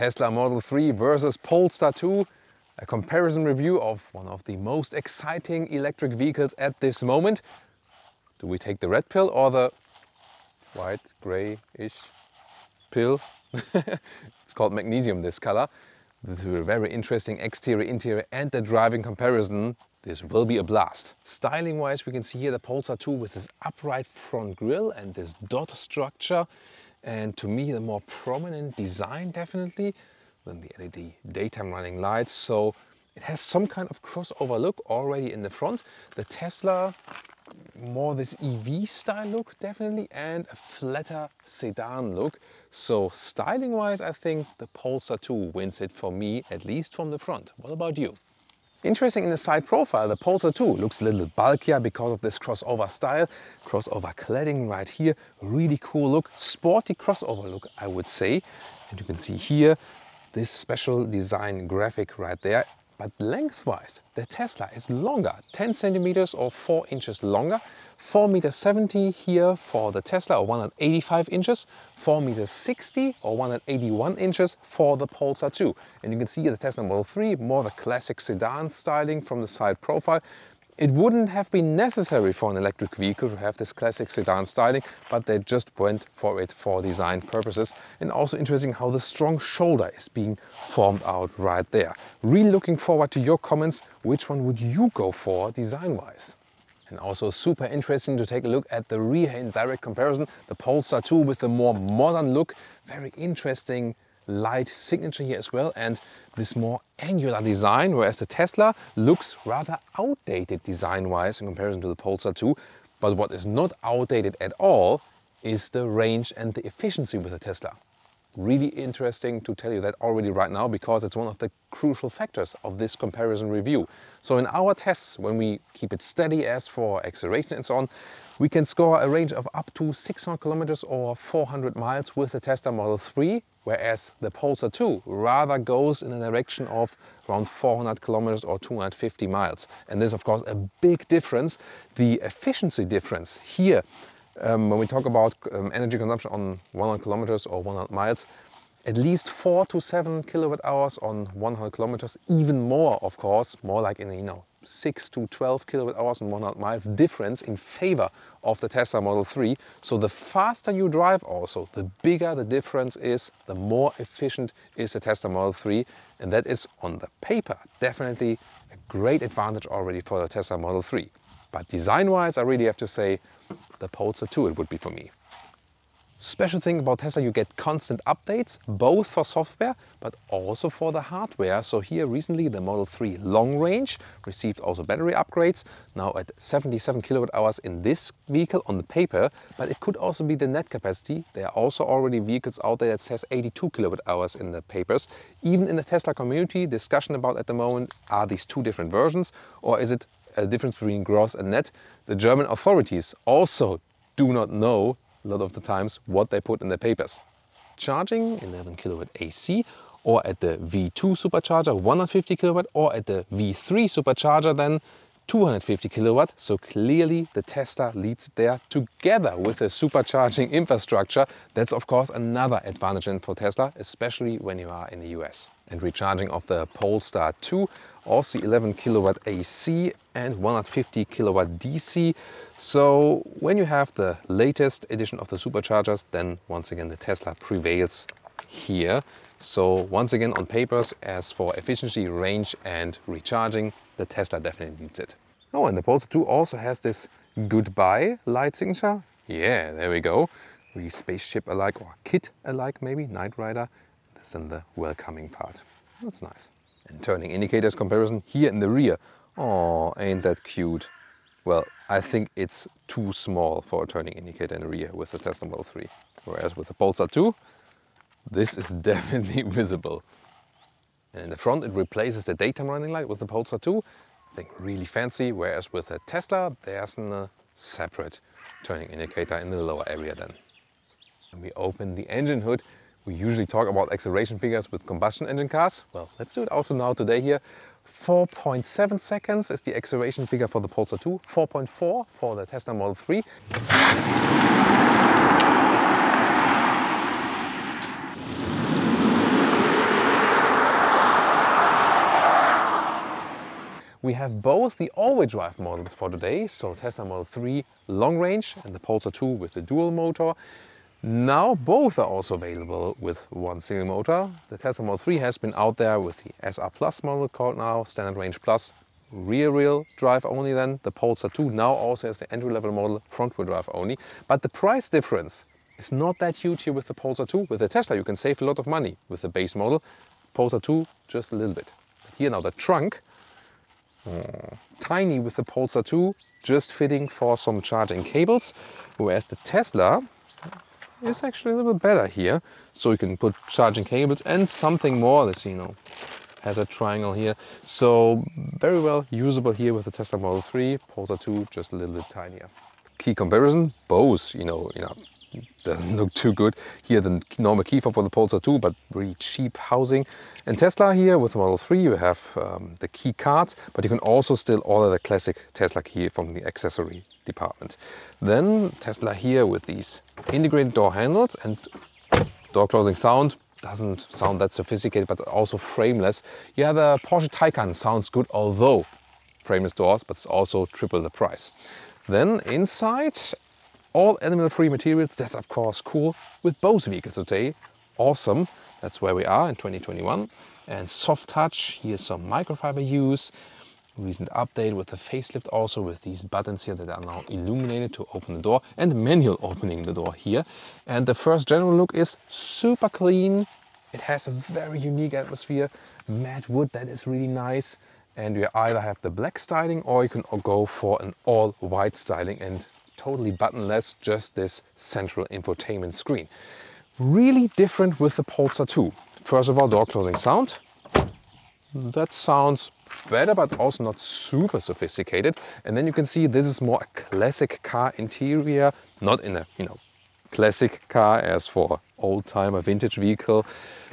Tesla Model 3 versus Polestar 2, a comparison review of one of the most exciting electric vehicles at this moment. Do we take the red pill or the white, grey-ish pill? It's called magnesium, this color. This is a very interesting exterior, interior and the driving comparison. This will be a blast. Styling wise, we can see here the Polestar 2 with this upright front grille and this dot structure. And to me, the more prominent design definitely than the LED daytime running lights. So it has some kind of crossover look already in the front. The Tesla, more this EV style look definitely, and a flatter sedan look. So styling wise, I think the Polestar 2 wins it for me, at least from the front. What about you? Interesting in the side profile, the Polestar 2 looks a little bulkier because of this crossover style, crossover cladding right here, really cool look, sporty crossover look I would say. And you can see here this special design graphic right there. But lengthwise, the Tesla is longer, 10 centimeters or 4 inches longer, 4,70 meters here for the Tesla, or 185 inches, 4,60 meters or 181 inches for the Polestar 2. And you can see the Tesla Model 3, more the classic sedan styling from the side profile. It wouldn't have been necessary for an electric vehicle to have this classic sedan styling, but they just went for it for design purposes. And also interesting how the strong shoulder is being formed out right there. Really looking forward to your comments. Which one would you go for design-wise? And also super interesting to take a look at the rear in direct comparison. The Polestar 2 with a more modern look. Very interesting light signature here as well, and this more angular design, whereas the Tesla looks rather outdated design-wise in comparison to the Polestar 2. But what is not outdated at all is the range and the efficiency with the Tesla. Really interesting to tell you that already right now, because it's one of the crucial factors of this comparison review. So in our tests, when we keep it steady as for acceleration and so on, we can score a range of up to 600 kilometers or 400 miles with the Tesla Model 3, whereas the Polestar 2 rather goes in the direction of around 400 kilometers or 250 miles. And this is of course a big difference. The efficiency difference here, when we talk about energy consumption on 100 kilometers or 100 miles, at least 4 to 7 kilowatt hours on 100 kilometers, even more of course, more like in 6 to 12 kilowatt hours on 100 miles difference in favor of the Tesla Model 3. So the faster you drive also, the bigger the difference is, the more efficient is the Tesla Model 3. And that is on the paper definitely a great advantage already for the Tesla Model 3. But design-wise, I really have to say the Polestar 2 it would be for me. Special thing about Tesla, you get constant updates, both for software, but also for the hardware. So here recently the Model 3 Long Range received also battery upgrades, now at 77 kilowatt hours in this vehicle on the paper, but it could also be the net capacity. There are also already vehicles out there that says 82 kilowatt hours in the papers. Even in the Tesla community, discussion about at the moment, are these two different versions, or is it a difference between gross and net? The German authorities also do not know a lot of the times what they put in their papers. Charging 11 kilowatt AC, or at the V2 supercharger 150 kilowatt, or at the V3 supercharger then 250 kilowatt. So clearly the Tesla leads there together with the supercharging infrastructure. That's of course another advantage for Tesla, especially when you are in the US. And recharging of the Polestar 2, also 11 kilowatt AC and 150 kilowatt DC. So when you have the latest edition of the superchargers, then once again the Tesla prevails here. So once again on papers, as for efficiency, range and recharging, the Tesla definitely needs it. Oh, and the Polestar 2 also has this goodbye light signature. Yeah, there we go. Really spaceship alike, or kit alike maybe, Knight Rider. This in the welcoming part. That's nice. And turning indicators comparison here in the rear. Oh, ain't that cute. Well, I think it's too small for a turning indicator in the rear with the Tesla Model 3. Whereas with the Polestar 2, this is definitely visible. And in the front, it replaces the daytime running light with the Polestar 2. I think really fancy, whereas with the Tesla, there's a separate turning indicator in the lower area then. When we open the engine hood, we usually talk about acceleration figures with combustion engine cars. Well, let's do it also now today here. 4.7 seconds is the acceleration figure for the Polestar 2, 4.4 for the Tesla Model 3. we have both the all-wheel drive models for today. So Tesla Model 3 Long Range and the Polestar 2 with the dual motor. Now both are also available with one single motor. The Tesla Model 3 has been out there with the SR Plus model called now Standard Range Plus, rear-wheel drive only then. The Polestar 2 now also has the entry-level model, front-wheel drive only. But the price difference is not that huge here with the Polestar 2. With the Tesla you can save a lot of money with the base model. Polestar 2 just a little bit. But here now the trunk, tiny with the Polestar 2, just fitting for some charging cables, whereas the Tesla is actually a little bit better here. So you can put charging cables and something more. This, has a triangle here. So very well usable here with the Tesla Model 3, Polestar 2 just a little bit tinier. Key comparison, both, doesn't look too good. Here the normal key fob for the Polestar 2, but really cheap housing. And Tesla here with the Model 3 you have the key cards, but you can also still order the classic Tesla key from the accessory department. Then Tesla here with these integrated door handles, and door closing sound doesn't sound that sophisticated, but also frameless. Yeah, the Porsche Taycan sounds good, although frameless doors, but it's also triple the price. Then inside, all animal-free materials. That's of course cool with both vehicles today. Awesome, that's where we are in 2021. And soft touch, here's some microfiber use. Recent update with the facelift also, with these buttons here that are now illuminated to open the door, and manual opening the door here. And the first general look is super clean. It has a very unique atmosphere, matte wood, that is really nice. And you either have the black styling or you can go for an all white styling and totally buttonless, just this central infotainment screen. Really different with the Polestar 2. First of all, door closing sound. That sounds better, but also not super sophisticated. And then you can see this is more a classic car interior, not in a classic car as for old-timer vintage vehicle,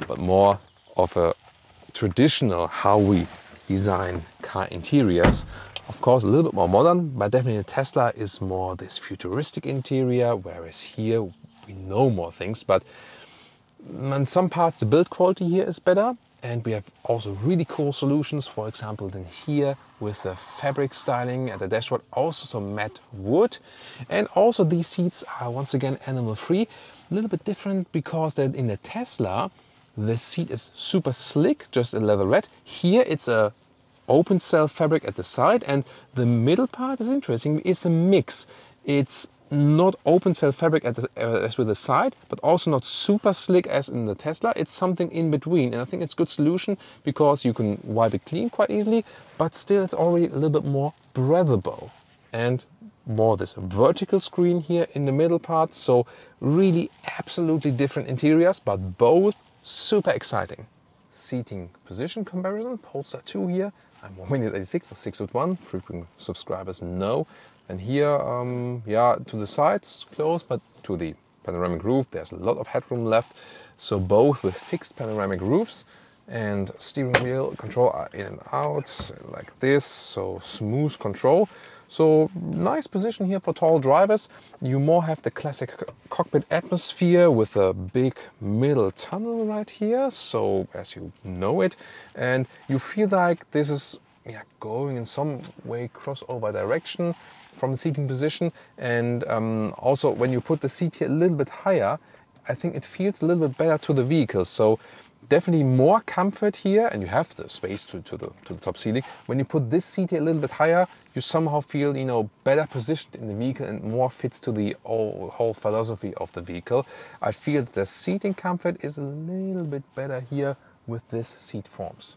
but more of a traditional how we design car interiors. Of course, a little bit more modern, but definitely Tesla is more this futuristic interior, whereas here we know more things. But in some parts the build quality here is better, and we have also really cool solutions. For example, then here with the fabric styling at the dashboard, also some matte wood, and also these seats are once again animal free. A little bit different because that in the Tesla the seat is super slick, just a leatherette. Here it's a open cell fabric at the side, and the middle part is interesting. It's a mix. It's not open cell fabric as with the side, but also not super slick as in the Tesla. It's something in between, and I think it's a good solution because you can wipe it clean quite easily, but still it's already a little bit more breathable. And more this vertical screen here in the middle part. So really absolutely different interiors, but both super exciting. Seating position comparison, Polestar 2 here. I'm 1m86 or 6'1", frequent subscribers know. And here, to the sides close, but to the panoramic roof, there's a lot of headroom left. So both with fixed panoramic roofs, and steering wheel control are in and out like this, so smooth control. So nice position here for tall drivers. You more have the classic cockpit atmosphere with a big middle tunnel right here, so as you know it, and you feel like this is going in some way crossover direction from the seating position. And also when you put the seat here a little bit higher, I think it feels a little bit better to the vehicle. So definitely more comfort here, and you have the space to the top ceiling. When you put this seat here a little bit higher, you somehow feel better positioned in the vehicle and more fits to the whole philosophy of the vehicle. I feel the seating comfort is a little bit better here with this seat forms.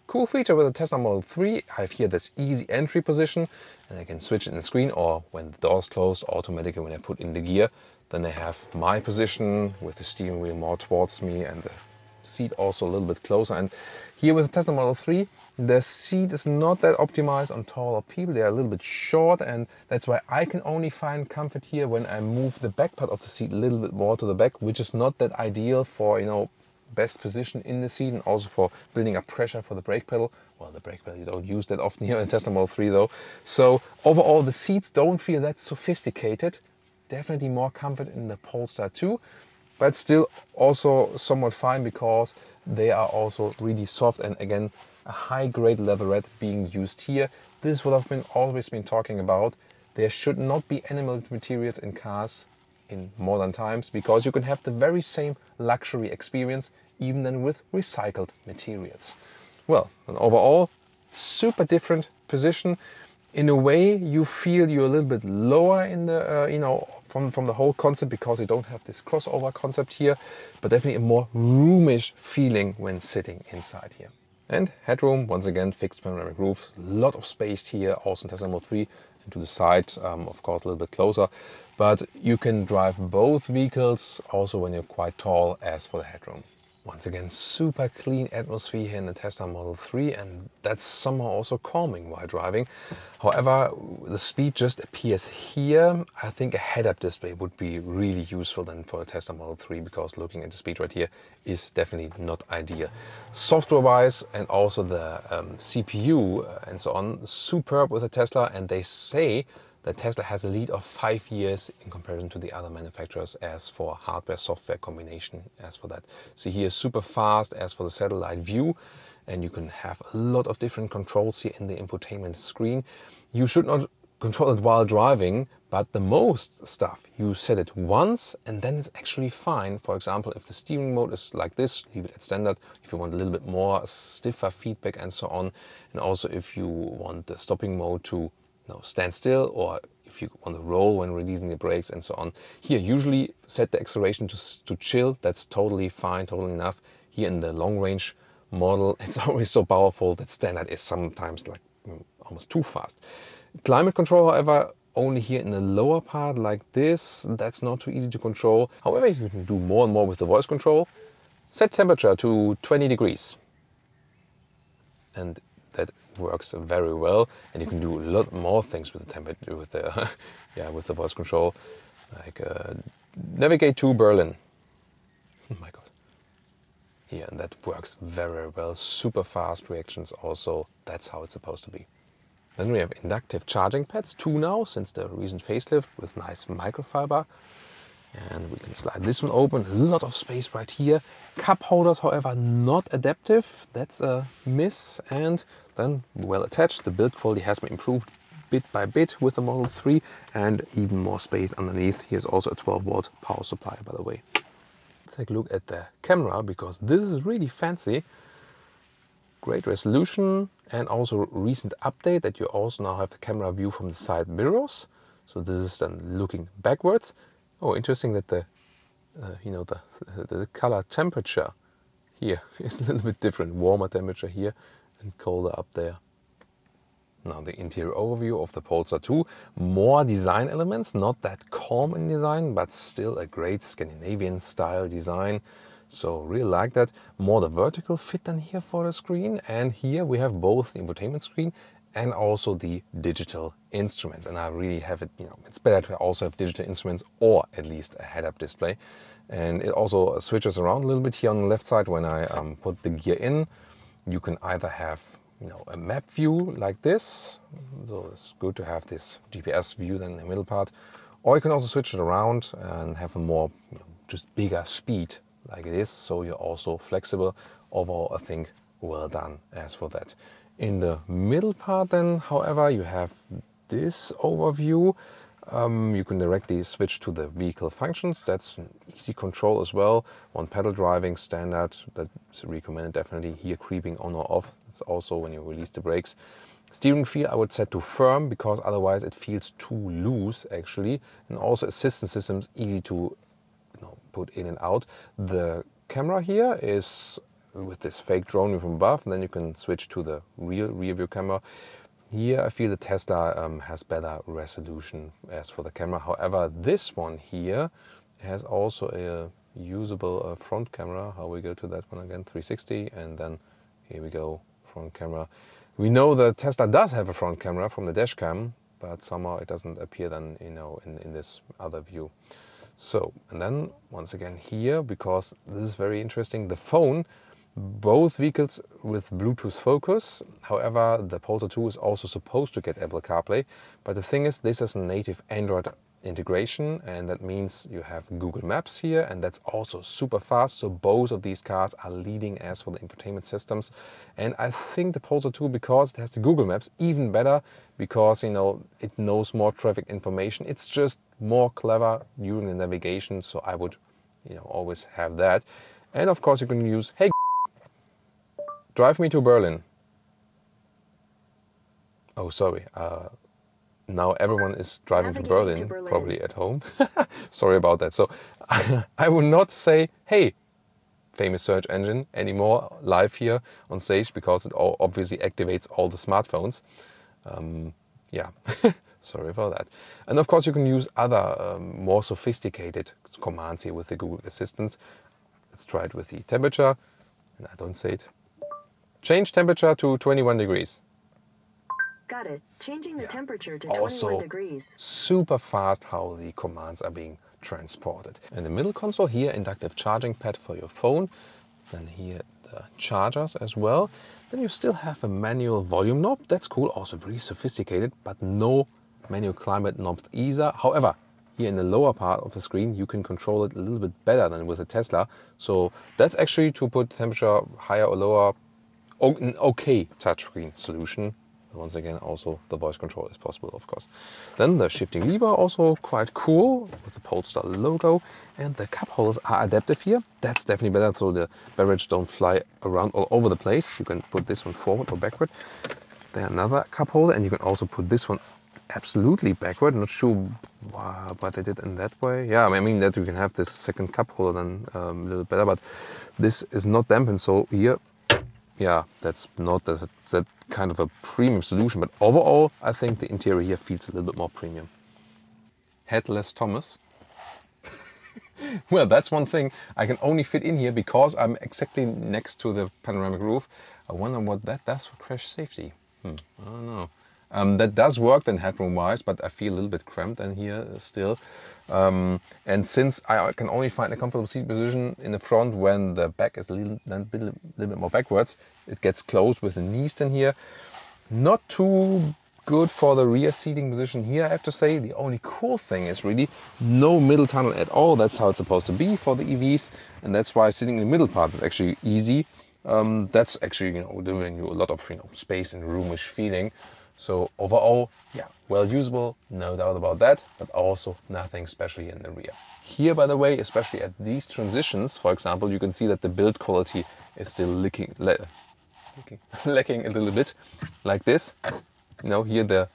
Cool feature with the Tesla Model 3, I have here this easy entry position, and I can switch it in the screen, or when the doors close automatically when I put in the gear, then I have my position with the steering wheel more towards me and the seat also a little bit closer. And here with the Tesla Model 3, the seat is not that optimized on taller people. They are a little bit short, and that's why I can only find comfort here when I move the back part of the seat a little bit more to the back, which is not that ideal for best position in the seat, and also for building up pressure for the brake pedal. Well, the brake pedal you don't use that often here in Tesla Model 3 though. So overall the seats don't feel that sophisticated. Definitely more comfort in the Polestar 2, but still also somewhat fine because they are also really soft, and again a high-grade leatherette being used here. This is what I've always been talking about. There should not be animal materials in cars in modern times, because you can have the very same luxury experience even then with recycled materials. Well, and overall, super different position. In a way, you feel you're a little bit lower in the, from the whole concept, because you don't have this crossover concept here, but definitely a more roomish feeling when sitting inside here. And headroom, once again, fixed panoramic roofs, a lot of space here, also in Tesla Model 3, and to the side, of course, a little bit closer. But you can drive both vehicles also when you're quite tall. As for the headroom, once again, super clean atmosphere here in the Tesla Model 3, and that's somehow also calming while driving. However, the speed just appears here. I think a head-up display would be really useful then for a Tesla Model 3, because looking at the speed right here is definitely not ideal. Software-wise, and also the CPU and so on, superb with the Tesla, and they say that Tesla has a lead of 5 years in comparison to the other manufacturers as for hardware-software combination. As for that, see here, super fast as for the satellite view, and you can have a lot of different controls here in the infotainment screen. You should not control it while driving, but the most stuff, you set it once and then it's actually fine. For example, if the steering mode is like this, leave it at standard. If you want a little bit more stiffer feedback and so on, and also if you want the stopping mode to stand still, or if you want to roll when releasing the brakes and so on. Here, usually set the acceleration to chill. That's totally fine, totally enough. Here in the long range model, it's always so powerful that standard is sometimes like almost too fast. Climate control, however, only here in the lower part like this. That's not too easy to control. However, you can do more and more with the voice control. Set temperature to 20 degrees. And that works very well, and you can do a lot more things with the temperature, with the with the voice control, like navigate to Berlin. Oh my god! Here, and that works very well. Super fast reactions. Also, that's how it's supposed to be. Then we have inductive charging pads, 2 now since the recent facelift, with nice microfiber. And we can slide this one open, a lot of space right here. Cup holders, however, not adaptive, that's a miss. And then well attached, the build quality has been improved bit by bit with the Model 3, and even more space underneath. Here's also a 12-volt power supply, by the way. Let's take a look at the camera, because this is really fancy. Great resolution, and also recent update that you also now have the camera view from the side mirrors. So this is then looking backwards. Oh, interesting that the color temperature here is a little bit different. Warmer temperature here and colder up there. Now the interior overview of the Polestar 2. More design elements, not that calm in design, but still a great Scandinavian style design. So really like that. More the vertical fit than here for the screen. And here we have both the infotainment screen and also the digital instruments. And I really have it, it's better to also have digital instruments, or at least a head-up display. And it also switches around a little bit here on the left side. When I put the gear in, you can either have a map view like this, so it's good to have this GPS view then in the middle part, or you can also switch it around and have a more just bigger speed like it is, so you're also flexible. Overall, I think well done as for that. In the middle part then, however, you have this overview. You can directly switch to the vehicle functions. That's an easy control as well. One pedal driving, standard, that's recommended definitely. Here creeping on or off, it's also when you release the brakes. Steering feel I would set to firm, because otherwise it feels too loose actually. And also assistance systems easy to put in and out. The camera here is with this fake drone view from above, and then you can switch to the rear view camera. Here I feel the Tesla has better resolution as for the camera. However, this one here has also a usable front camera. How we go to that one again, 360, and then here we go, front camera. We know that Tesla does have a front camera from the dash cam, but somehow it doesn't appear then in this other view. So, and then once again here, because this is very interesting, the phone, both vehicles with Bluetooth focus. However, the Polestar 2 is also supposed to get Apple CarPlay, but the thing is, this is a native Android integration, and that means you have Google Maps here, and that's also super fast. So both of these cars are leading as for the infotainment systems. And I think the Polestar 2, because it has the Google Maps, even better, because you know it knows more traffic information. It's just more clever during the navigation. So I would, you know, always have that. And of course you can use, hey, drive me to Berlin. Oh, sorry. Now everyone is driving to Berlin, probably at home. Sorry about that. So I will not say, hey, famous search engine anymore live here on stage, because it all obviously activates all the smartphones. Yeah, sorry for that. And of course you can use other more sophisticated commands here with the Google Assistant. Let's try it with the temperature. And I don't say it. Change temperature to 21 degrees. Got it. Changing the temperature to 21 degrees. Super fast how the commands are being transported. In the middle console here, inductive charging pad for your phone. Then here the chargers as well. Then you still have a manual volume knob. That's cool, also very sophisticated, but no manual climate knobs either. However, here in the lower part of the screen, you can control it a little bit better than with a Tesla. So that's actually to put temperature higher or lower, an okay touchscreen solution. Once again, also the voice control is possible, of course. Then the shifting lever, also quite cool, with the Polestar logo. And the cup holders are adaptive here. That's definitely better, so the beverage don't fly around all over the place. You can put this one forward or backward. Then another cup holder, and you can also put this one absolutely backward. Not sure why they did in that way. Yeah, I mean that you can have this second cup holder then a little better, but this is not dampened, so here, yeah, that's not that kind of a premium solution, but overall I think the interior here feels a little bit more premium. Headless Thomas. Well, that's one thing I can only fit in here because I'm exactly next to the panoramic roof. I wonder what that does for crash safety. I don't know. That does work then headroom wise, but I feel a little bit cramped in here still. And since I can only find a comfortable seat position in the front when the back is a little bit more backwards, it gets closed with the knees in here. Not too good for the rear seating position here, I have to say. The only cool thing is really no middle tunnel at all. That's how it's supposed to be for the EVs, and that's why sitting in the middle part is actually easy. That's actually, you know, giving you a lot of, you know, space and roomish feeling. So overall, yeah, well usable, no doubt about that, but also nothing special in the rear. Here, by the way, especially at these transitions, for example, you can see that the build quality is still lacking a little bit, like this. You know, here the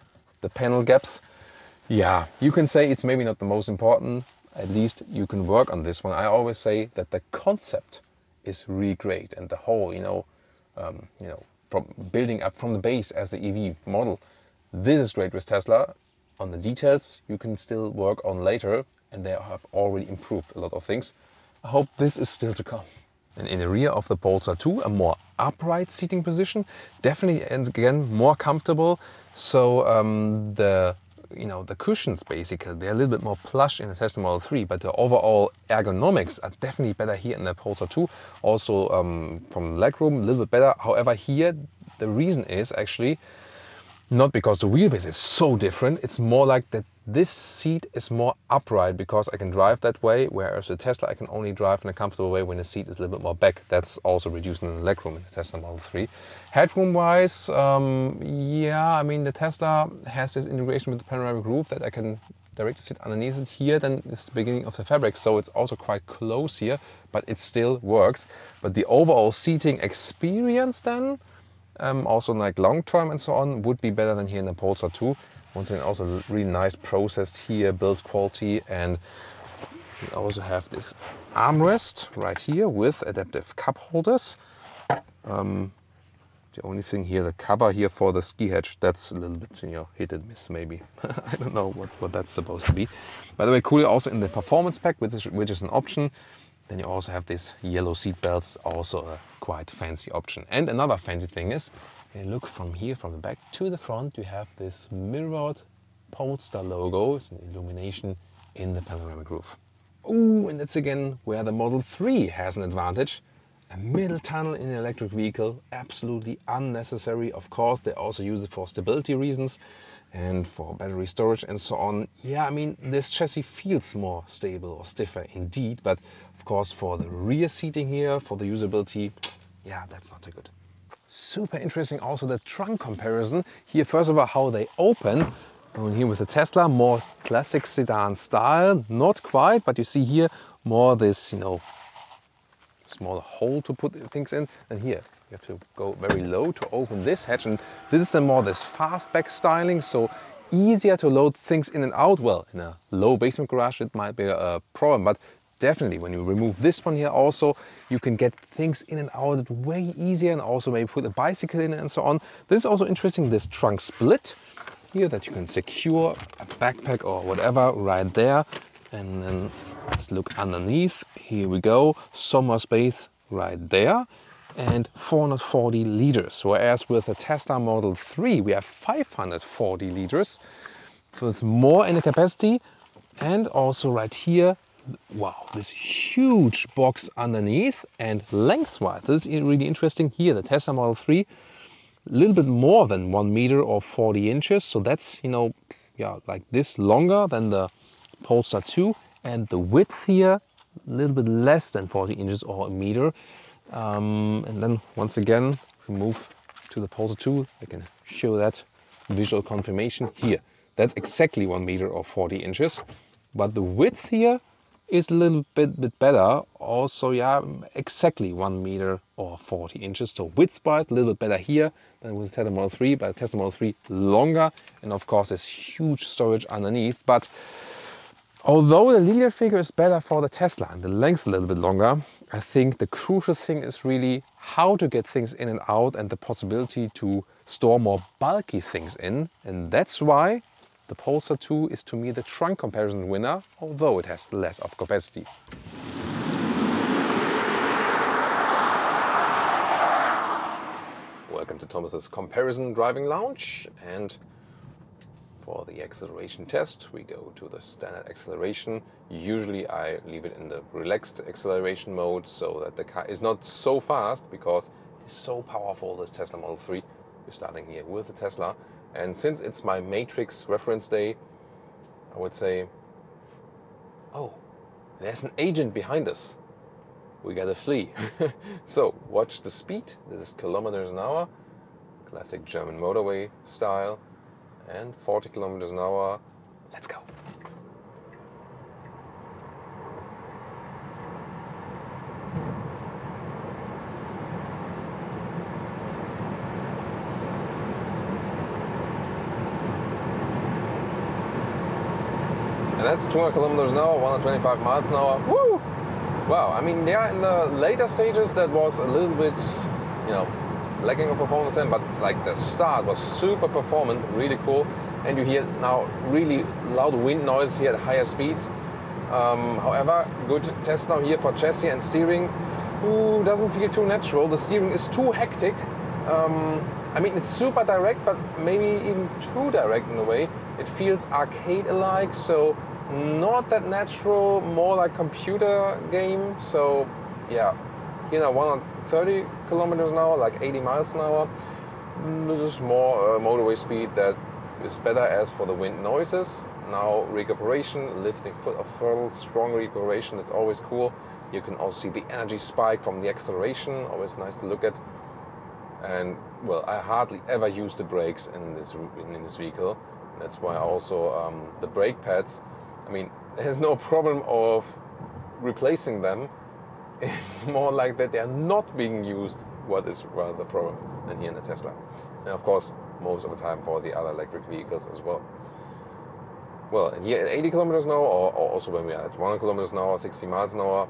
panel gaps. Yeah, you can say it's maybe not the most important. At least you can work on this one. I always say that the concept is really great, and the whole, you know, from building up from the base as the EV model. This is great with Tesla. On the details you can still work on later, and they have already improved a lot of things. I hope this is still to come. And in the rear of the Polestar 2, a more upright seating position, definitely, and again, more comfortable. So the cushions basically, they're a little bit more plush in the Tesla Model 3, but the overall ergonomics are definitely better here in the Polestar 2. Also from legroom, a little bit better. However, here the reason is actually not because the wheelbase is so different. It's more like that this seat is more upright because I can drive that way, whereas the Tesla I can only drive in a comfortable way when the seat is a little bit more back. That's also reducing the legroom in the Tesla Model 3. Headroom wise, yeah, I mean the Tesla has this integration with the panoramic roof that I can directly sit underneath it. Here then it's the beginning of the fabric, so it's also quite close here, but it still works. But the overall seating experience then, also like long term and so on, would be better than here in the Polestar 2. Once again, also really nice processed here, build quality, and we also have this armrest right here with adaptive cup holders. The only thing here, the cover here for the ski hatch, that's a little bit, you know, hit and miss maybe. I don't know what that's supposed to be. By the way, cool also in the performance pack, which is an option. Then you also have these yellow seat belts, also a quite fancy option. And another fancy thing is, when you look from here, from the back to the front, you have this mirrored Polestar logo. It's an illumination in the panoramic roof. Ooh, and that's again where the Model 3 has an advantage. A middle tunnel in an electric vehicle, absolutely unnecessary. Of course, they also use it for stability reasons and for battery storage and so on. Yeah, I mean, this chassis feels more stable or stiffer indeed, but of course for the rear seating here, for the usability, yeah, that's not too good. Super interesting also the trunk comparison. Here, first of all, how they open. And here with the Tesla, more classic sedan style, not quite, but you see here more this, you know, smaller hole to put things in. And here you have to go very low to open this hatch, and this is then more this fastback styling, so easier to load things in and out. Well, in a low basement garage it might be a problem, but definitely when you remove this one here also, you can get things in and out way easier, and also maybe put a bicycle in and so on. This is also interesting, this trunk split here, that you can secure a backpack or whatever right there. And then let's look underneath. Here we go, some more space right there, and 440 liters. Whereas with the Tesla Model 3 we have 540 liters. So it's more in the capacity. And also right here, wow, this huge box underneath, and lengthwise, this is really interesting. Here the Tesla Model 3, a little bit more than 1 meter or 40 inches. So that's, you know, yeah, like this longer than the Polestar 2, and the width here a little bit less than 40 inches or a meter. And then once again, if we move to the Polestar 2, I can show that visual confirmation here. That's exactly 1 meter or 40 inches, but the width here is a little bit better. Also, yeah, exactly 1 meter or 40 inches. So width-wise, a little bit better here than with the Tesla Model 3, but the Tesla Model 3 longer, and of course there's huge storage underneath. But although the liter figure is better for the Tesla and the length a little bit longer, I think the crucial thing is really how to get things in and out, and the possibility to store more bulky things in. And that's why the Polestar 2 is to me the trunk comparison winner, although it has less of capacity. Welcome to Thomas's comparison driving lounge, and for the acceleration test we go to the standard acceleration. Usually I leave it in the relaxed acceleration mode so that the car is not so fast, because it's so powerful, this Tesla Model 3. We're starting here with the Tesla, and since it's my Matrix reference day, I would say, oh, there's an agent behind us. We gotta flee. So watch the speed. This is kilometers an hour, classic German motorway style, and 40 kilometers an hour. Let's go. And that's 200 kilometers an hour, 125 miles an hour. Woo! Wow, I mean, yeah, in the later stages that was a little bit, you know, lacking of performance then, but like the start was super performant, really cool. And you hear now really loud wind noise here at higher speeds. However, good test now here for chassis and steering. Ooh, doesn't feel too natural. The steering is too hectic. I mean, it's super direct, but maybe even too direct in a way. It feels arcade-alike, so not that natural, more like computer game. So yeah, here now 130 kilometers an hour, like 80 miles an hour. This is more motorway speed that is better. As for the wind noises, now recuperation, lifting foot of throttle, strong recuperation, that's always cool. You can also see the energy spike from the acceleration, always nice to look at. And well, I hardly ever use the brakes in this vehicle. That's why also the brake pads, I mean, there's no problem of replacing them. It's more like that they are not being used, what is rather the problem than here in the Tesla. And of course, most of the time for the other electric vehicles as well. Well, and here at 80 kilometers an hour, or also when we are at 100 kilometers an hour, 60 miles an hour,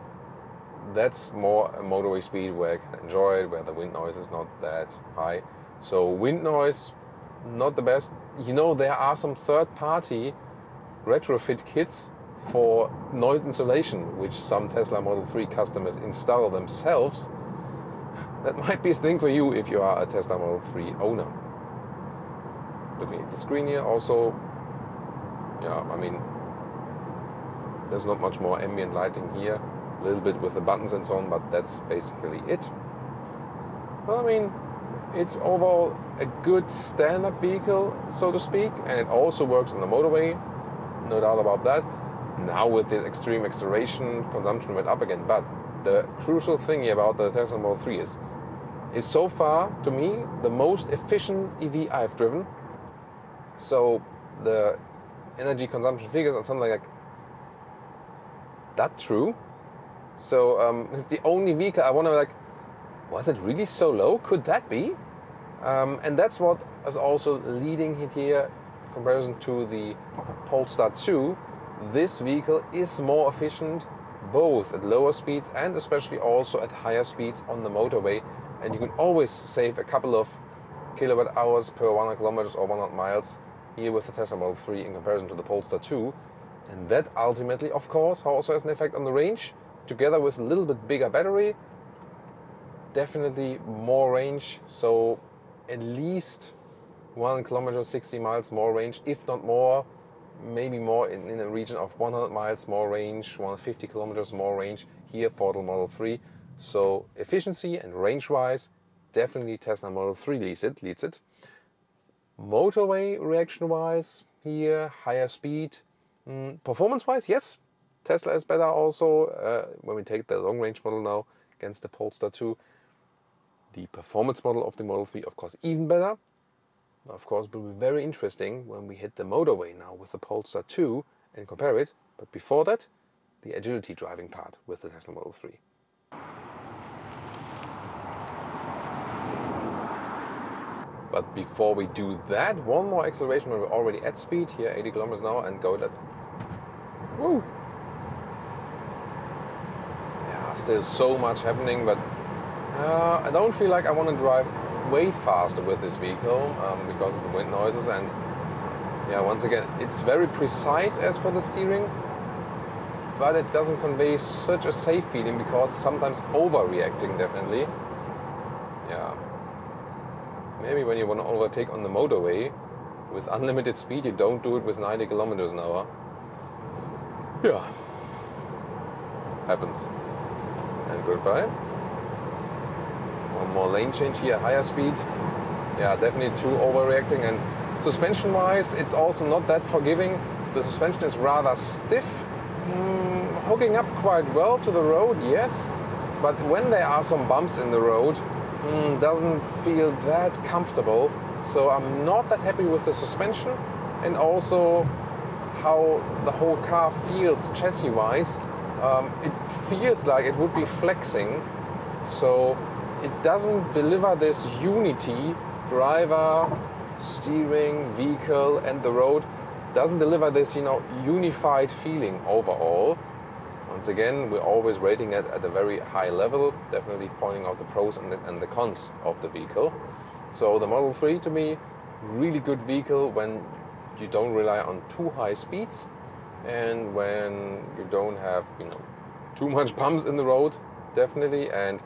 that's more a motorway speed where I can enjoy it, where the wind noise is not that high. So wind noise, not the best. You know, there are some third-party retrofit kits for noise insulation, which some Tesla Model 3 customers install themselves. That might be a thing for you if you are a Tesla Model 3 owner. Looking at the screen here also, yeah, I mean, there's not much more ambient lighting here. a little bit with the buttons and so on, but that's basically it. Well, I mean, it's overall a good standard vehicle, so to speak, and it also works on the motorway, no doubt about that. Now with this extreme acceleration, consumption went up again, but the crucial thing here about the Tesla Model 3 is so far, to me, the most efficient EV I've driven. So the energy consumption figures are something like that true. So it's the only vehicle I want to like, was it really so low? Could that be? And that's what is also leading it here in comparison to the Polestar 2. This vehicle is more efficient both at lower speeds and especially also at higher speeds on the motorway. And you can always save a couple of kilowatt hours per 100 kilometers or 100 miles here with the Tesla Model 3 in comparison to the Polestar 2. And that ultimately, of course, also has an effect on the range. Together with a little bit bigger battery, definitely more range. So at least 1 kilometer, 60 miles more range, if not more, maybe more in a region of 100 miles more range, 150 kilometers more range here for the Model 3. So efficiency and range-wise, definitely Tesla Model 3 leads it. Motorway reaction-wise, here, higher speed. Performance-wise, yes, Tesla is better also. When we take the long range model now against the Polestar 2, the performance model of the Model 3, of course, even better. Of course, it will be very interesting when we hit the motorway now with the Polestar 2 and compare it. But before that, the agility driving part with the Tesla Model 3. But before we do that, one more acceleration when we're already at speed, here 80 kilometers an hour, and go that. Woo! Yeah, still so much happening, but I don't feel like I want to drive way faster with this vehicle because of the wind noises. And yeah, once again, it's very precise as for the steering, but it doesn't convey such a safe feeling because sometimes overreacting, definitely. Yeah. Maybe when you want to overtake on the motorway with unlimited speed, you don't do it with 90 kilometers an hour. Yeah. Happens. And goodbye. One more lane change here, higher speed. Yeah, definitely too overreacting. And suspension-wise, it's also not that forgiving. The suspension is rather stiff. Hooking up quite well to the road, yes. But when there are some bumps in the road, doesn't feel that comfortable. So I'm not that happy with the suspension. And also how the whole car feels chassis-wise. It feels like it would be flexing. So it doesn't deliver this unity, driver, steering, vehicle and the road. Doesn't deliver this, unified feeling overall. Once again, we're always rating it at a very high level, definitely pointing out the pros and the cons of the vehicle. So the Model 3 to me, really good vehicle when you don't rely on too high speeds and when you don't have, too much bumps in the road, definitely. And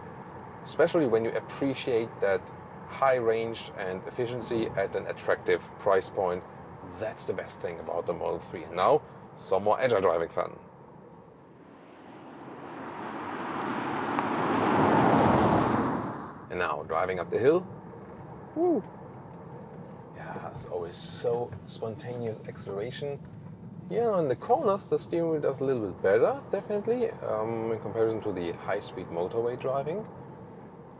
especially when you appreciate that high range and efficiency at an attractive price point, that's the best thing about the Model 3. And now, some more agile driving fun. And now, driving up the hill. Woo! Yeah, it's always so spontaneous acceleration. Yeah, in the corners, the steering wheel does a little bit better, definitely, in comparison to the high-speed motorway driving.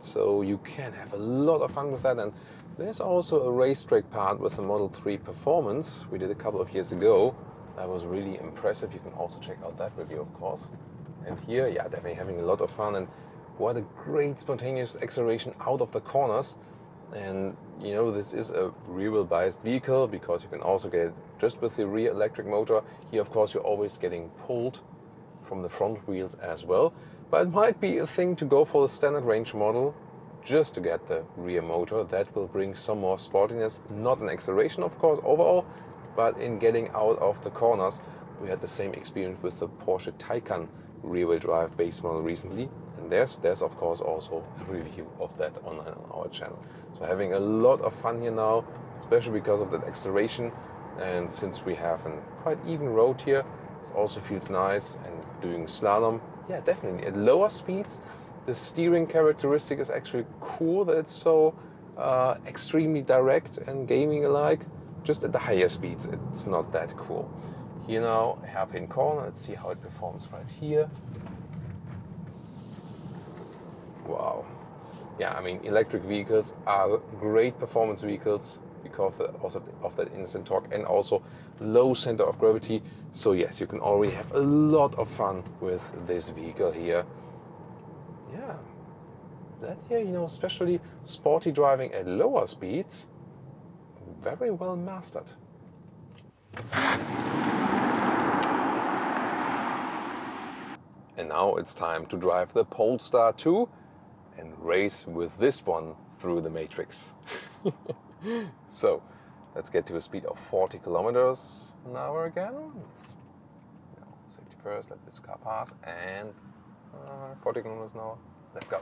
So you can have a lot of fun with that. And there's also a racetrack part with the Model 3 Performance we did a couple of years ago. That was really impressive. You can also check out that review, of course. And here, yeah, definitely having a lot of fun. And what a great spontaneous acceleration out of the corners. And this is a rear-wheel biased vehicle because you can also get it just with the rear electric motor. Here, of course, you're always getting pulled from the front wheels as well. But it might be a thing to go for the standard range model just to get the rear motor. That will bring some more sportiness, not an acceleration, of course, overall, but in getting out of the corners. We had the same experience with the Porsche Taycan rear-wheel drive base model recently. And there's of course also a review of that on our channel. So having a lot of fun here now, especially because of that acceleration. And since we have a quite even road here, it also feels nice. And doing slalom yeah, definitely. At lower speeds, the steering characteristic is actually cool that it's so extremely direct and gaming alike. Just at the higher speeds, it's not that cool. Here now, hairpin corner, let's see how it performs right here. Wow. Yeah, I mean, electric vehicles are great performance vehicles because of that instant torque and also low center of gravity. So yes, you can already have a lot of fun with this vehicle here. Yeah, that here, you know, especially sporty driving at lower speeds, very well mastered. And now it's time to drive the Polestar 2 and race with this one through the matrix. So let's get to a speed of 40 kilometers an hour again. Let's, you know, safety first, let this car pass, and 40 kilometers an hour. Let's go.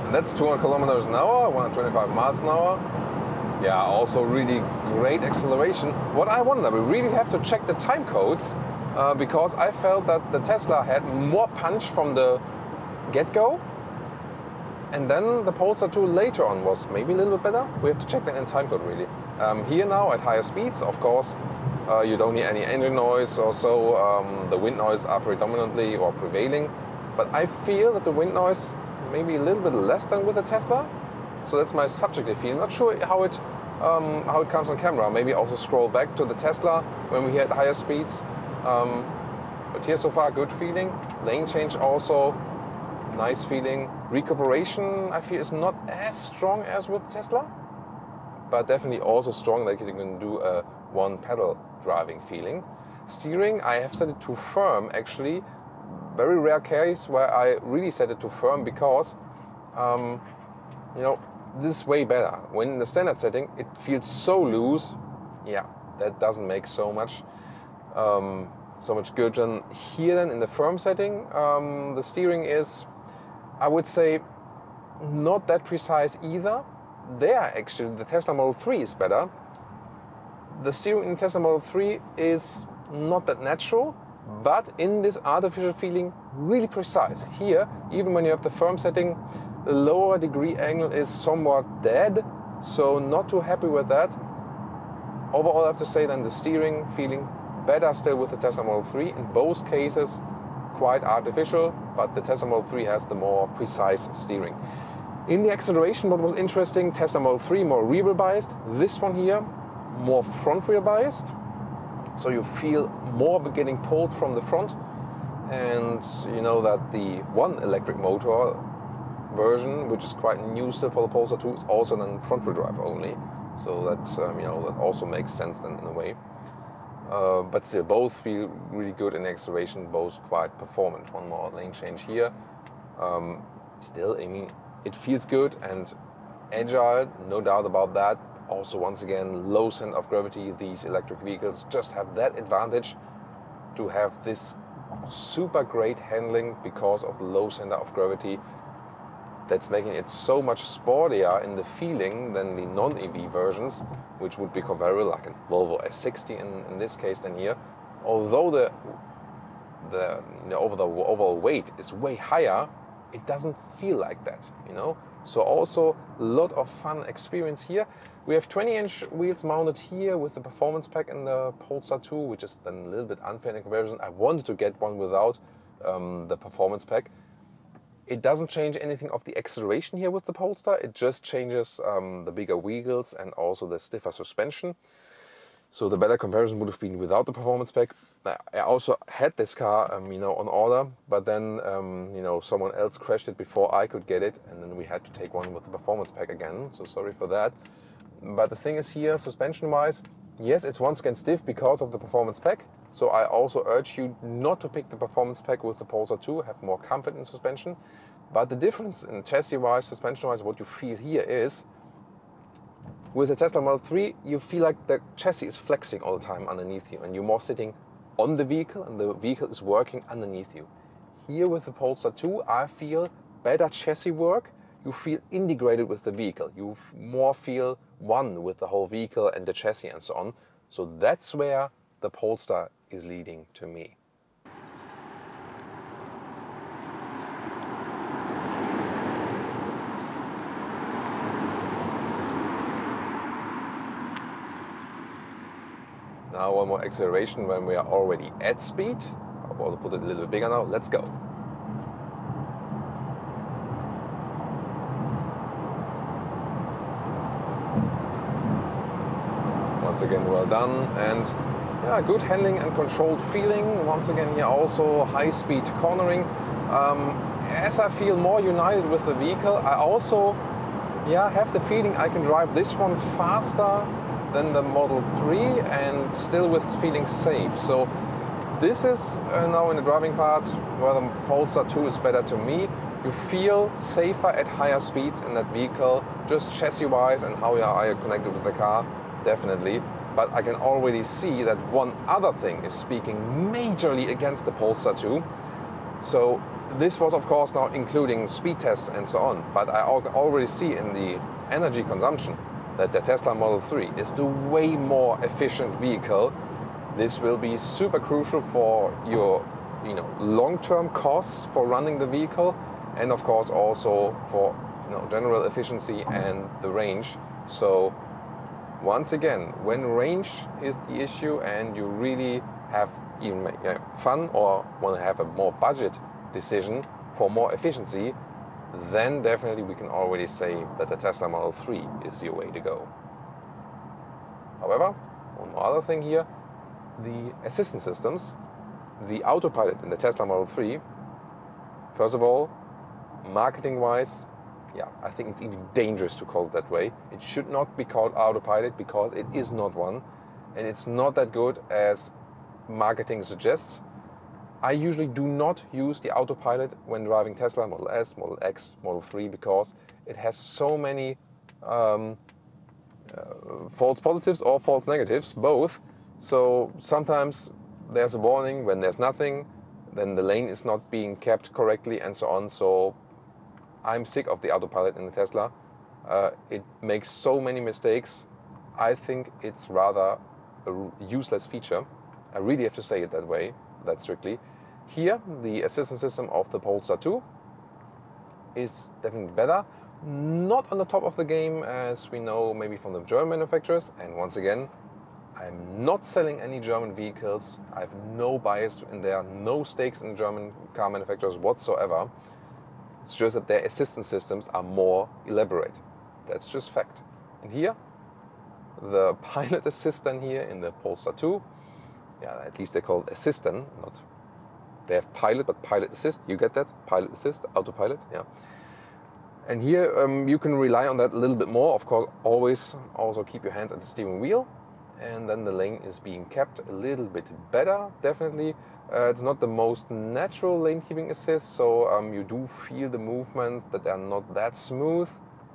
And that's 200 kilometers an hour, 125 miles an hour. Yeah, also really great acceleration. What I wonder, we really have to check the time codes because I felt that the Tesla had more punch from the get-go, and then the Polestar 2 later on was maybe a little bit better. We have to check that in time code really. Here now at higher speeds, of course, you don't hear any engine noise or so. The wind noise are predominantly or prevailing, but I feel that the wind noise maybe a little bit less than with the Tesla. So that's my subjective feeling. Not sure how it comes on camera. Maybe also scroll back to the Tesla when we hit higher speeds. But here so far, good feeling. Lane change also, nice feeling. Recuperation, I feel, is not as strong as with Tesla, but definitely also strong, like you can do a one pedal driving feeling. Steering, I have set it to firm actually. Very rare case where I really set it to firm because you know, this is way better. When in the standard setting, it feels so loose. Yeah, that doesn't make so much good. And here then in the firm setting, the steering is, I would say, not that precise either. There actually, the Tesla Model 3 is better. The steering in Tesla Model 3 is not that natural, but in this artificial feeling, really precise. Here, even when you have the firm setting, the lower degree angle is somewhat dead, so not too happy with that. Overall, I have to say then the steering feeling better still with the Tesla Model 3. In both cases, quite artificial, but the Tesla Model 3 has the more precise steering. In the acceleration, what was interesting, Tesla Model 3 more rear wheel biased. This one here, more front wheel biased. So you feel more getting pulled from the front. And you know that the one electric motor version, which is quite new still for the Polestar 2, is also then front wheel drive only. So that you know, that also makes sense then in a way. But still, both feel really good in acceleration, both quite performant. One more lane change here. Still, I mean, it feels good and agile, no doubt about that. Also, once again, low center of gravity. These electric vehicles just have that advantage to have this super great handling because of the low center of gravity. That's making it so much sportier in the feeling than the non-EV versions, which would be comparable like a Volvo S60 in this case than here. Although the overall weight is way higher, it doesn't feel like that, you know. So also a lot of fun experience here. We have 20-inch wheels mounted here with the performance pack in the Polestar 2, which is then a little bit unfair in comparison. I wanted to get one without the performance pack. It doesn't change anything of the acceleration here with the Polestar. It just changes the bigger wheels and also the stiffer suspension. So the better comparison would have been without the performance pack. I also had this car, you know, on order, but then, you know, someone else crashed it before I could get it, and then we had to take one with the performance pack again. So sorry for that. But the thing is here, suspension-wise, yes, it's once again stiff because of the performance pack. So I also urge you not to pick the performance pack with the Polestar 2, have more comfort in suspension. But the difference in chassis-wise, suspension-wise, what you feel here is, with the Tesla Model 3, you feel like the chassis is flexing all the time underneath you, and you're more sitting on the vehicle, and the vehicle is working underneath you. here with the Polestar 2, I feel better chassis work. You feel integrated with the vehicle. You more feel one with the whole vehicle and the chassis and so on. So that's where the Polestar is leading to me. Now one more acceleration when we are already at speed. I've also put it a little bit bigger now. Let's go. Once again, well done, and yeah, good handling and controlled feeling. Once again here also high-speed cornering. As I feel more united with the vehicle, I also have the feeling I can drive this one faster than the Model 3 and still with feeling safe. So this is now in the driving part where the Polestar 2 is better to me. You feel safer at higher speeds in that vehicle, just chassis-wise and how you are connected with the car, definitely. But I can already see that one other thing is speaking majorly against the Polestar 2. So this was of course now including speed tests and so on, but I already see in the energy consumption that the Tesla Model 3 is the way more efficient vehicle. This will be super crucial for your long-term costs for running the vehicle, and of course also for general efficiency and the range. So once again, when range is the issue and you really have even fun or want to have a more budget decision for more efficiency, then definitely we can already say that the Tesla Model 3 is your way to go. However, one more other thing here, the assistance systems, the autopilot in the Tesla Model 3, first of all, marketing-wise, I think it's even dangerous to call it that way. It should not be called autopilot because it is not one, and it's not that good as marketing suggests. I usually do not use the autopilot when driving Tesla Model S, Model X, Model 3 because it has so many false positives or false negatives, both. So sometimes there's a warning when there's nothing, then the lane is not being kept correctly and so on. So I'm sick of the autopilot in the Tesla. It makes so many mistakes. I think it's rather a useless feature. I really have to say it that way, that strictly. Here, the assistance system of the Polestar 2 is definitely better. Not on the top of the game as we know maybe from the German manufacturers. And once again, I'm not selling any German vehicles. I have no bias in there, no stakes in German car manufacturers whatsoever. It's just that their assistance systems are more elaborate. That's just fact. And here, the pilot assistant here in the Polestar 2, at least they call it assistant, not, they have pilot, but pilot assist, you get that? Pilot assist, autopilot, And here you can rely on that a little bit more. Of course, always also keep your hands at the steering wheel. And then the lane is being kept a little bit better, definitely. It's not the most natural lane keeping assist, so you do feel the movements that are not that smooth.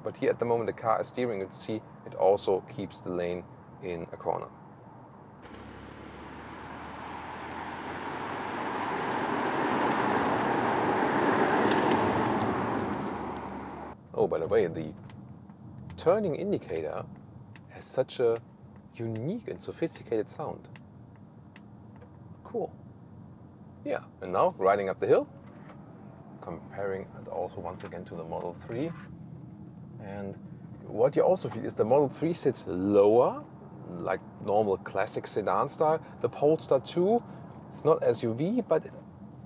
But here at the moment the car is steering, you can see it also keeps the lane in a corner. Oh, by the way, the turning indicator has such a unique and sophisticated sound. Cool. And now riding up the hill, comparing it also once again to the Model 3. And what you also feel is the Model 3 sits lower, like normal classic sedan style. The Polestar 2 is not SUV, but it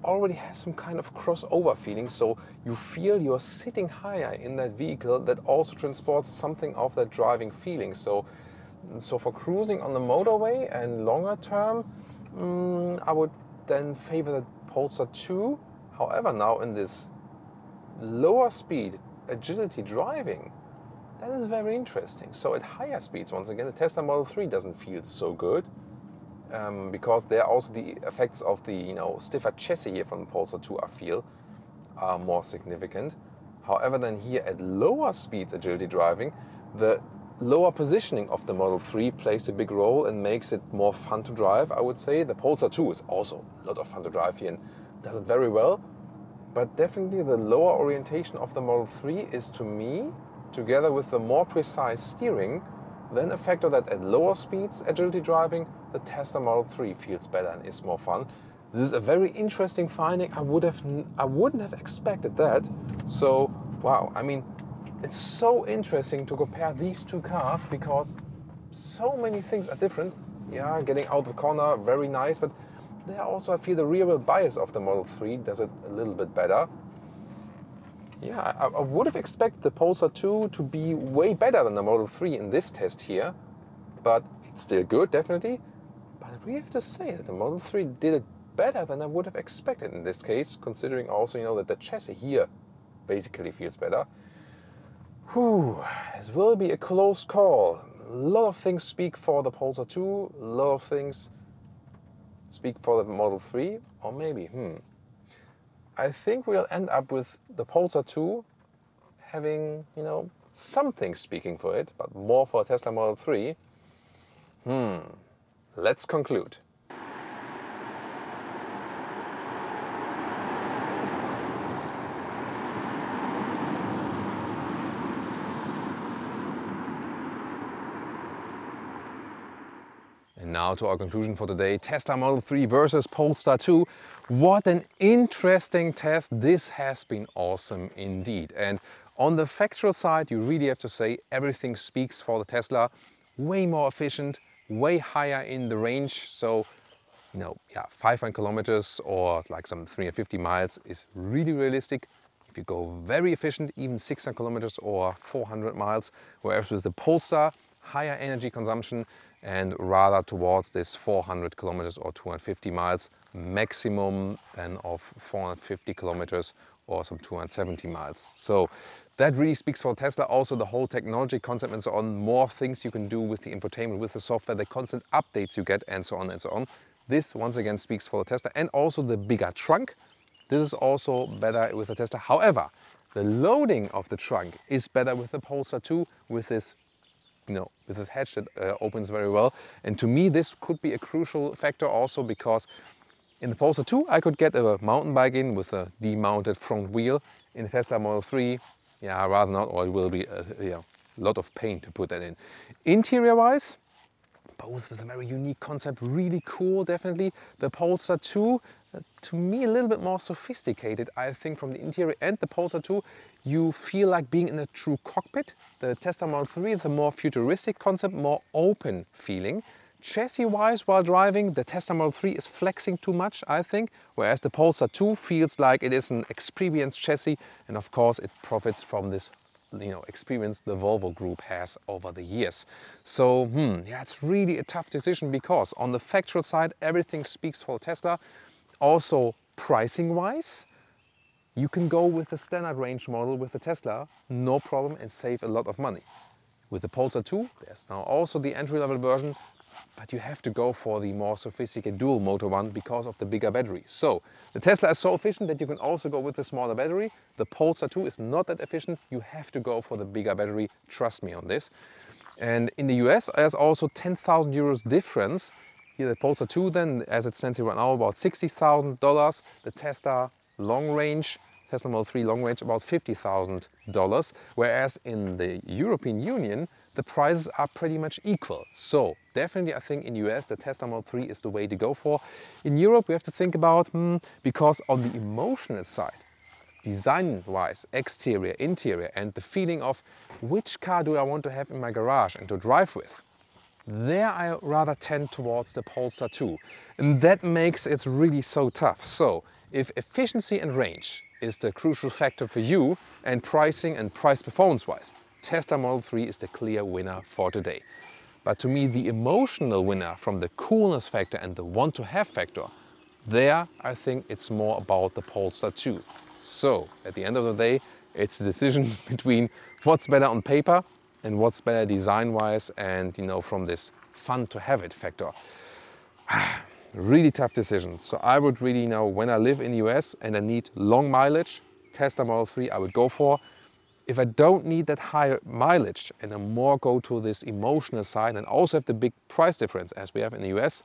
already has some kind of crossover feeling, so you feel you're sitting higher in that vehicle that also transports something of that driving feeling. So for cruising on the motorway and longer term, I would then favor the Polestar 2. However, now in this lower speed agility driving, that is very interesting. So at higher speeds, once again, the Tesla Model 3 doesn't feel so good because there are also the effects of the stiffer chassis here from the Polestar 2 I feel are more significant. However, then here at lower speeds agility driving, the lower positioning of the Model 3 plays a big role and makes it more fun to drive, I would say. The Polestar 2 is also a lot of fun to drive here and does it very well. but definitely the lower orientation of the Model 3 is, to me, together with the more precise steering, then a factor that at lower speeds, agility driving, the Tesla Model 3 feels better and is more fun. This is a very interesting finding. I wouldn't have expected that. So, wow, I mean, it's so interesting to compare these two cars because so many things are different. Yeah, getting out the corner, very nice, but there also I feel the rear wheel bias of the Model 3 does it a little bit better. Yeah, I would have expected the Polestar 2 to be way better than the Model 3 in this test here, but it's still good, definitely. But I really have to say that the Model 3 did it better than I would have expected in this case, considering also, that the chassis here basically feels better. Whew, this will be a close call. A lot of things speak for the Polestar 2, a lot of things speak for the Model 3, or maybe, I think we'll end up with the Polestar 2 having, something speaking for it, but more for Tesla Model 3. Let's conclude. And now to our conclusion for today, Tesla Model 3 versus Polestar 2. What an interesting test. This has been awesome indeed. And on the factual side, you really have to say everything speaks for the Tesla. Way more efficient, way higher in the range. So, 500 kilometers or like some 350 miles is really realistic. If you go very efficient, even 600 kilometers or 400 miles, whereas with the Polestar, higher energy consumption and rather towards this 400 kilometers or 250 miles, maximum then of 450 kilometers or some 270 miles. So that really speaks for Tesla. Also the whole technology concept and so on, more things you can do with the infotainment, with the software, the constant updates you get and so on and so on. This once again speaks for the Tesla, and also the bigger trunk. This is also better with the Tesla. However, the loading of the trunk is better with the Polestar 2 with this with this hatch that opens very well. And to me, this could be a crucial factor also because in the Polestar 2, I could get a mountain bike in with a demounted front wheel. In the Tesla Model 3, rather not, or it will be a lot of pain to put that in. Interior-wise, both with a very unique concept, really cool, definitely. The Polestar 2, to me, a little bit more sophisticated, I think, from the interior. And the Polestar 2, you feel like being in a true cockpit. The Tesla Model 3 is a more futuristic concept, more open feeling. Chassis-wise, while driving, the Tesla Model 3 is flexing too much, I think, whereas the Polestar 2 feels like it is an experienced chassis, and of course, it profits from this experience the Volvo Group has over the years. So, it's really a tough decision because on the factual side, everything speaks for Tesla. Also, pricing-wise, you can go with the standard range model with the Tesla, no problem, and save a lot of money. With the Polestar 2, there's now also the entry-level version, but you have to go for the more sophisticated dual motor one because of the bigger battery. So the Tesla is so efficient that you can also go with the smaller battery. The Polestar 2 is not that efficient. You have to go for the bigger battery. Trust me on this. And in the US, there's also 10,000 euros difference. Here the Polestar 2 then, as it stands here right now, about $60,000. The Tesla Long Range, Tesla Model 3 Long Range, about $50,000. Whereas in the European Union, the prices are pretty much equal. So definitely I think in US the Tesla Model 3 is the way to go for. In Europe we have to think about, because on the emotional side, design-wise, exterior, interior, and the feeling of which car do I want to have in my garage and to drive with, there I rather tend towards the Polestar 2. And that makes it really so tough. So if efficiency and range is the crucial factor for you, and pricing and price performance-wise, Tesla Model 3 is the clear winner for today. But to me, the emotional winner from the coolness factor and the want-to-have factor, there I think it's more about the Polestar 2. So at the end of the day, it's a decision between what's better on paper and what's better design-wise and from this fun-to-have-it factor. Really tough decision. So I would really know when I live in the US and I need long mileage, Tesla Model 3 I would go for. If I don't need that higher mileage and I more go to this emotional side and also have the big price difference as we have in the US,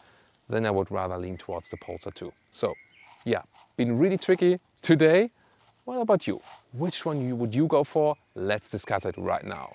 then I would rather lean towards the Polestar 2. So yeah, been really tricky today, What about you? Which one would you go for? Let's discuss it right now.